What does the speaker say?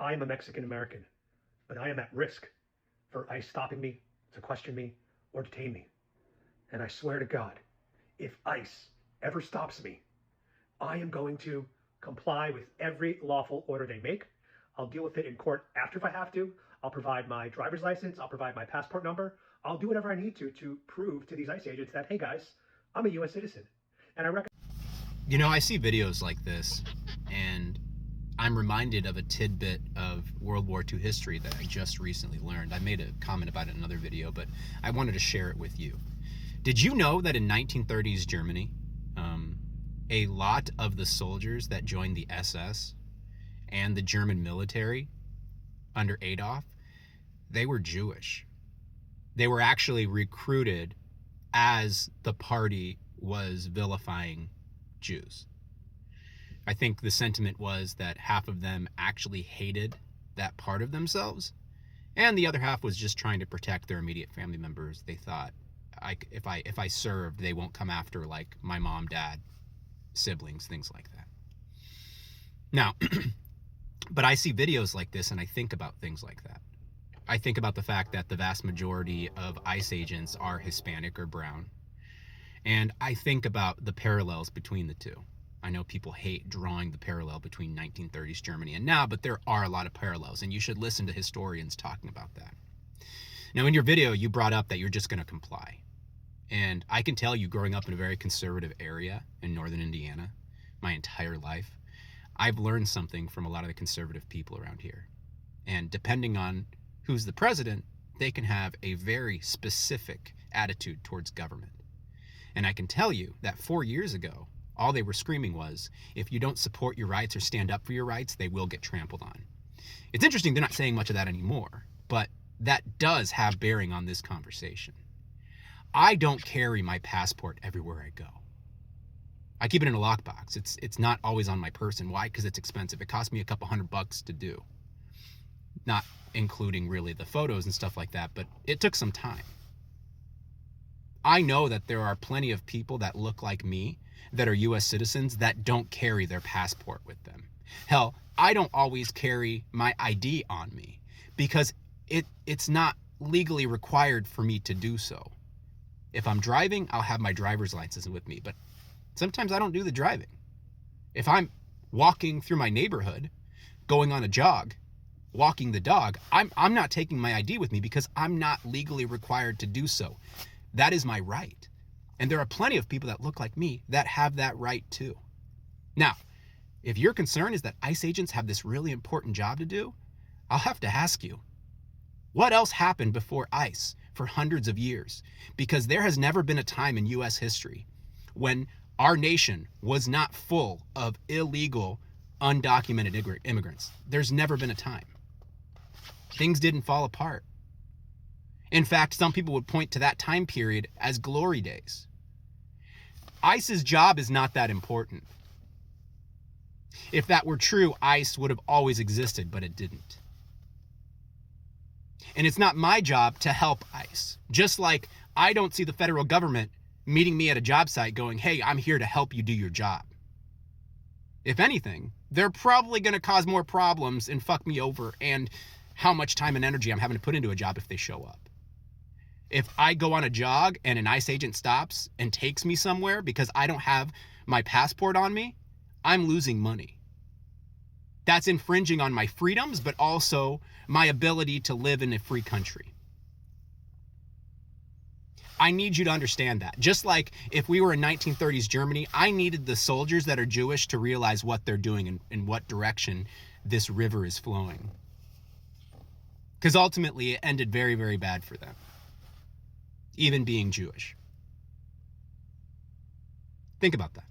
I am a Mexican American, but I am at risk for ICE stopping me to question me or detain me. And I swear to God, if ICE ever stops me, I am going to comply with every lawful order they make. I'll deal with it in court after if I have to. I'll provide my driver's license. I'll provide my passport number. I'll do whatever I need to prove to these ICE agents that, hey guys, I'm a U.S. citizen. And I recommend. You know, I see videos like this, and I'm reminded of a tidbit of World War II history that I just recently learned. I made a comment about it in another video, but I wanted to share it with you. Did you know that in 1930s Germany, a lot of the soldiers that joined the SS and the German military under Adolf, they were Jewish. They were actually recruited as the party was vilifying Jews. I think the sentiment was that half of them actually hated that part of themselves, and the other half was just trying to protect their immediate family members. They thought, if I served, they won't come after like my mom, dad, siblings, things like that. Now, but I see videos like this and I think about things like that. I think about the fact that the vast majority of ICE agents are Hispanic or brown. And I think about the parallels between the two. I know people hate drawing the parallel between 1930s Germany and now, but there are a lot of parallels, and you should listen to historians talking about that. Now, in your video, you brought up that you're just going to comply. And I can tell you, growing up in a very conservative area in northern Indiana, my entire life, I've learned something from a lot of the conservative people around here. And depending on who's the president, they can have a very specific attitude towards government. And I can tell you that 4 years ago, all they were screaming was, if you don't support your rights or stand up for your rights, they will get trampled on. It's interesting they're not saying much of that anymore, but that does have bearing on this conversation. I don't carry my passport everywhere I go. I keep it in a lockbox. It's not always on my person. Why? Because it's expensive. It cost me a couple $100 to do. Not including really the photos and stuff like that, but it took some time. I know that there are plenty of people that look like me that are U.S. citizens that don't carry their passport with them. Hell, I don't always carry my ID on me because it's not legally required for me to do so. If I'm driving, I'll have my driver's license with me, but sometimes I don't do the driving. If I'm walking through my neighborhood, going on a jog, walking the dog, I'm not taking my ID with me because I'm not legally required to do so. That is my right. And there are plenty of people that look like me that have that right too. Now, if your concern is that ICE agents have this really important job to do, I'll have to ask you, what else happened before ICE for hundreds of years? Because there has never been a time in U.S. history when our nation was not full of illegal, undocumented immigrants. There's never been a time. Things didn't fall apart. In fact, some people would point to that time period as glory days. ICE's job is not that important. If that were true, ICE would have always existed, but it didn't. And it's not my job to help ICE. Just like I don't see the federal government meeting me at a job site going, hey, I'm here to help you do your job. If anything, they're probably going to cause more problems and fuck me over and how much time and energy I'm having to put into a job if they show up. If I go on a jog and an ICE agent stops and takes me somewhere because I don't have my passport on me, I'm losing money. That's infringing on my freedoms, but also my ability to live in a free country. I need you to understand that. Just like if we were in 1930s Germany, I needed the soldiers that are Jewish to realize what they're doing and in what direction this river is flowing. Because ultimately it ended very, very bad for them, even being Jewish. Think about that.